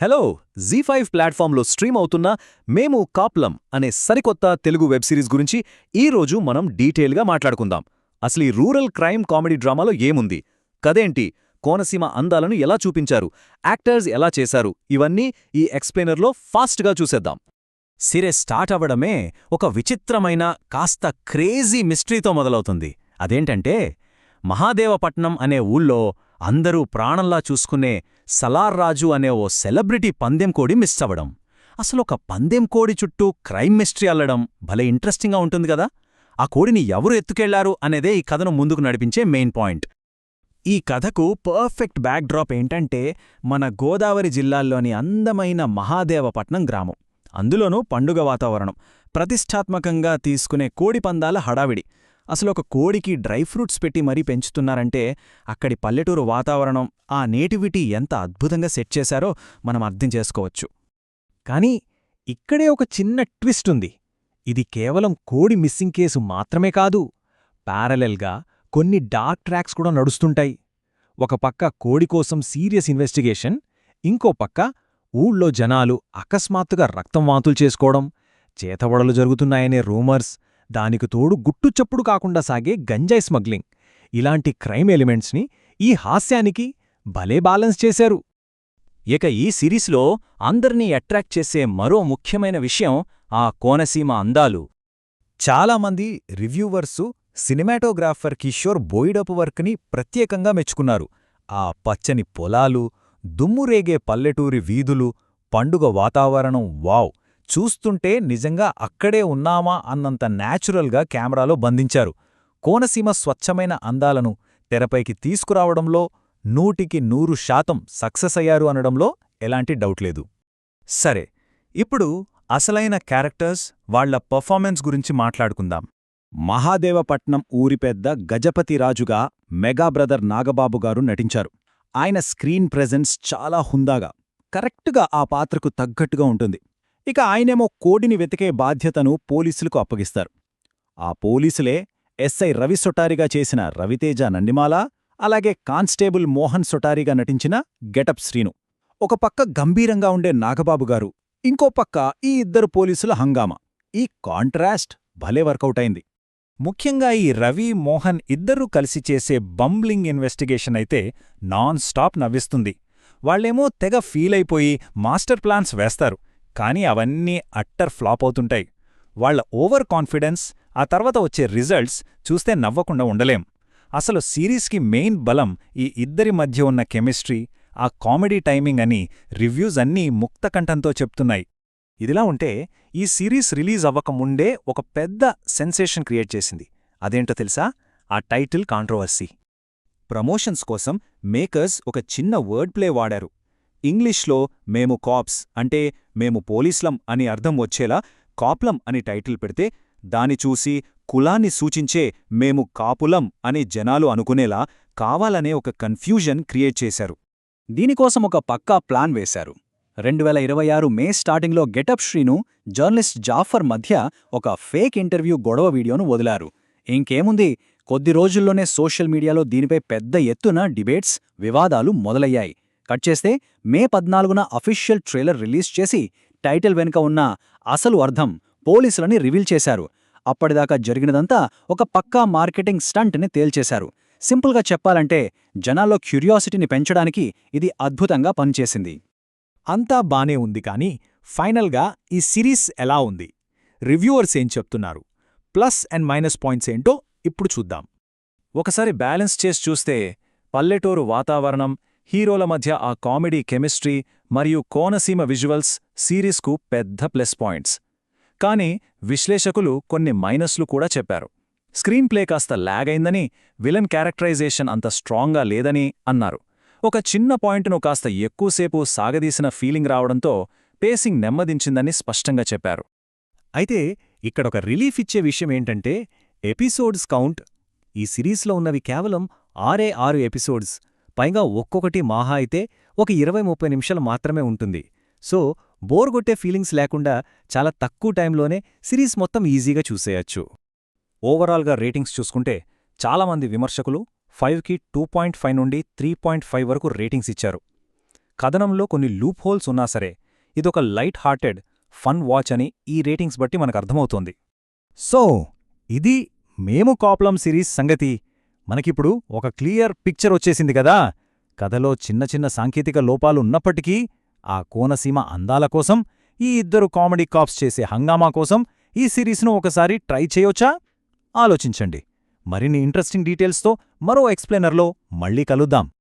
Hello జీ5 ప్లాట్ఫామ్లో stream అవుతున్న మేము కాప్లం అనే సరికొత్త తెలుగు వెబ్ సిరీస్ గురించి ఈరోజు మనం డీటెయిల్గా మాట్లాడుకుందాం. అసలు ఈ రూరల్ క్రైమ్ కామెడీ డ్రామాలో ఏముంది, కథేంటి, కోనసీమ అందాలను ఎలా చూపించారు, యాక్టర్స్ ఎలా చేశారు, ఇవన్నీ ఈ ఎక్స్ప్లెయినర్లో ఫాస్ట్గా చూసేద్దాం. సిరీస్ స్టార్ట్ అవ్వడమే ఒక విచిత్రమైన కాస్త క్రేజీ మిస్టరీతో మొదలవుతుంది. అదేంటంటే మహాదేవపట్నం అనే ఊళ్ళో అందరూ ప్రాణంలా చూసుకునే సలార్ రాజు అనే ఓ సెలబ్రిటీ పందెంకోడి మిస్ అవ్వడం. అసలొక పందెంకోడి చుట్టూ క్రైమ్ మిస్టరీ అల్లడం భలే ఇంట్రెస్టింగ్గా ఉంటుంది కదా. ఆ కోడిని ఎవరు ఎత్తుకెళ్లారు అనేదే ఈ కథను ముందుకు నడిపించే మెయిన్ పాయింట్. ఈ కథకు పర్ఫెక్ట్ బ్యాక్డ్రాప్ ఏంటంటే మన గోదావరి జిల్లాల్లోని అందమైన మహాదేవపట్నం గ్రామం. అందులోనూ పండుగ వాతావరణం, ప్రతిష్టాత్మకంగా తీసుకునే కోడిపందాల హడావిడి. అసలొక కోడికి డ్రై ఫ్రూట్స్ పెట్టి మరీ పెంచుతున్నారంటే అక్కడి పల్లెటూరు వాతావరణం, ఆ నేటివిటీ ఎంత అద్భుతంగా సెట్ చేశారో మనం అర్థం చేసుకోవచ్చు. కానీ ఇక్కడే ఒక చిన్న ట్విస్ట్ ఉంది. ఇది కేవలం కోడి మిస్సింగ్ కేసు మాత్రమే కాదు, ప్యారలెల్గా కొన్ని డార్క్ ట్రాక్స్ కూడా నడుస్తుంటాయి. ఒక పక్క కోడి కోసం సీరియస్ ఇన్వెస్టిగేషన్, ఇంకో పక్క ఊళ్ళో జనాలు అకస్మాత్తుగా రక్తం వాంతులు చేసుకోవడం, చేతబడలు జరుగుతున్నాయనే రూమర్స్, దానికి తోడు గుట్టుచప్పుడు కాకుండా సాగే గంజాయి స్మగ్లింగ్. ఇలాంటి క్రైమ్ ఎలిమెంట్స్ని ఈ హాస్యానికి భలే బ్యాలెన్స్ చేశారు. ఇక ఈ సిరీస్లో అందర్నీ అట్రాక్ట్ చేసే మరో ముఖ్యమైన విషయం ఆ కోనసీమ అందాలు. చాలామంది రివ్యూవర్సు సినిమాటోగ్రాఫర్ కిషోర్ బోయిడప్ వర్క్ని ప్రత్యేకంగా మెచ్చుకున్నారు. ఆ పచ్చని పొలాలు, దుమ్మురేగే పల్లెటూరి వీధులు, పండుగ వాతావరణం, వావ్! చూస్తుంటే నిజంగా అక్కడే ఉన్నామా అన్నంత న్యాచురల్గా కెమెరాలో బంధించారు. కోనసీమ స్వచ్ఛమైన అందాలను తెరపైకి తీసుకురావడంలో 100% సక్సెస్ అయ్యారు అనడంలో ఎలాంటి డౌట్ లేదు. సరే, ఇప్పుడు అసలైన క్యారెక్టర్స్, వాళ్ల పర్ఫార్మెన్స్ గురించి మాట్లాడుకుందాం. మహాదేవపట్నం ఊరి పెద్ద గజపతిరాజుగా మెగా బ్రదర్ నాగబాబుగారు నటించారు. ఆయన స్క్రీన్ ప్రెజెన్స్ చాలా హుందాగా, కరెక్ట్గా ఆ పాత్రకు తగ్గట్టుగా ఉంటుంది. ఇక ఆయనేమో కోడిని వెతికే బాధ్యతను పోలీసులకు అప్పగిస్తారు. ఆ పోలీసులే ఎస్ఐ రవి సొటారిగా చేసిన రవితేజ నందిమాల, అలాగే కానిస్టేబుల్ మోహన్ సొటారిగా నటించిన గెటప్ శ్రీను. ఒక పక్క గంభీరంగా ఉండే నాగబాబుగారు, ఇంకో పక్క ఈ ఇద్దరు పోలీసుల హంగామా. ఈ కాంట్రాస్ట్ భలే వర్కౌటైంది. ముఖ్యంగా ఈ రవి, మోహన్ ఇద్దరూ కలిసి చేసే బంబ్లింగ్ ఇన్వెస్టిగేషన్ అయితే నాన్ స్టాప్ నవ్విస్తుంది. వాళ్లేమో తెగ ఫీలైపోయి మాస్టర్ ప్లాన్స్ వేస్తారు, కానీ అవన్నీ అట్టర్ ఫ్లాప్ అవుతుంటాయి. వాళ్ల ఓవర్ కాన్ఫిడెన్స్, ఆ తర్వాత వచ్చే రిజల్ట్స్ చూస్తే నవ్వకుండా ఉండలేం. అసలు సిరీస్కి మెయిన్ బలం ఈ ఇద్దరి మధ్య ఉన్న కెమిస్ట్రీ, ఆ కామెడీ టైమింగ్ అని రివ్యూస్ అన్నీ ముక్తకంఠంతో చెప్తున్నాయి. ఇదిలా ఉంటే ఈ సిరీస్ రిలీజ్ అవ్వకముందే ఒక పెద్ద సెన్సేషన్ క్రియేట్ చేసింది. అదేంటో తెలుసా? ఆ టైటిల్ కాంట్రవర్సీ. ప్రమోషన్స్ కోసం మేకర్స్ ఒక చిన్న వర్డ్ ప్లే వాడారు. ఇంగ్లీష్లో మేము కాప్స్ అంటే మేము పోలీస్లం అని అర్థం వచ్చేలా కాప్లం అని టైటిల్ పెడితే, దాని చూసి కులాన్ని సూచించే మేము కాపులం అని జనాలు అనుకునేలా కావాలనే ఒక కన్ఫ్యూజన్ క్రియేట్ చేశారు. దీనికోసం ఒక పక్కా ప్లాన్ వేశారు. 2026 మే స్టార్టింగ్లో గెటప్ శ్రీను, జర్నలిస్ట్ జాఫర్ మధ్య ఒక ఫేక్ ఇంటర్వ్యూ గొడవ వీడియోను వదిలారు. ఇంకేముంది, కొద్ది రోజుల్లోనే సోషల్ మీడియాలో దీనిపై పెద్ద ఎత్తున డిబేట్స్, వివాదాలు మొదలయ్యాయి. కట్ చేస్తే మే 14న అఫీషియల్ ట్రైలర్ రిలీజ్ చేసి టైటిల్ వెనుక ఉన్న అసలు అర్థం పోలీసులని రివీల్ చేశారు. అప్పటిదాకా జరిగినదంతా ఒక పక్కా మార్కెటింగ్ స్టంట్ని తేల్చేశారు. సింపుల్గా చెప్పాలంటే జనాల్లో క్యూరియాసిటీని పెంచడానికి ఇది అద్భుతంగా పనిచేసింది. అంతా బానే ఉంది, కానీ ఫైనల్గా ఈ సిరీస్ ఎలా ఉంది, రివ్యూవర్స్ ఏం చెప్తున్నారు, ప్లస్ అండ్ మైనస్ పాయింట్స్ ఏంటో ఇప్పుడు చూద్దాం. ఒకసారి బ్యాలెన్స్ చేసి చూస్తే పల్లెటూరు వాతావరణం, హీరోల మధ్య ఆ కామెడీ కెమిస్ట్రీ మరియు కోనసీమ విజువల్స్ సిరీస్కు పెద్ద ప్లస్ పాయింట్స్. కానీ విశ్లేషకులు కొన్ని మైనస్లు కూడా చెప్పారు. స్క్రీన్ ప్లే కాస్త ల్యాగ్ అయిందని, విలన్ క్యారెక్టరైజేషన్ అంత స్ట్రాంగ్గా లేదని అన్నారు. ఒక చిన్న పాయింట్ను కాస్త ఎక్కువసేపు సాగదీసిన ఫీలింగ్ రావడంతో పేసింగ్ నెమ్మదించిందని స్పష్టంగా చెప్పారు. అయితే ఇక్కడొక రిలీఫ్ ఇచ్చే విషయమేంటంటే ఎపిసోడ్స్ కౌంట్. ఈ సిరీస్లో ఉన్నవి కేవలం 6 ఎపిసోడ్స్, పైగా ఒక్కొక్కటి మాహా అయితే ఒక 20-30 నిమిషాలు మాత్రమే ఉంటుంది. సో బోర్గొట్టే ఫీలింగ్స్ లేకుండా చాలా తక్కువ టైంలోనే సిరీస్ మొత్తం ఈజీగా చూసేయచ్చు. ఓవరాల్గా రేటింగ్స్ చూసుకుంటే చాలామంది విమర్శకులు 5కి 2.5 నుండి 3.5 వరకు రేటింగ్స్ ఇచ్చారు. కథనంలో కొన్ని లూప్ హోల్స్ ఉన్నా సరే ఇదొక లైట్ హార్టెడ్ ఫన్ వాచ్ అని ఈ రేటింగ్స్ బట్టి మనకర్థమవుతోంది. సో ఇది మేము కాప్లం సిరీస్ సంగతి. మనకిప్పుడు ఒక క్లియర్ పిక్చర్ వచ్చేసింది కదా. కథలో చిన్న చిన్న సాంకేతిక లోపాలున్నప్పటికీ ఆ కోనసీమ అందాల కోసం, ఈ ఇద్దరు కామెడీ కాప్స్ చేసే హంగామా కోసం ఈ సిరీస్ను ఒకసారి ట్రై చేయొచ్చా? ఆలోచించండి. మరిన్ని ఇంట్రెస్టింగ్ డీటెయిల్స్తో మరో ఎక్స్ప్లెయినర్లో మళ్ళీ కలుద్దాం.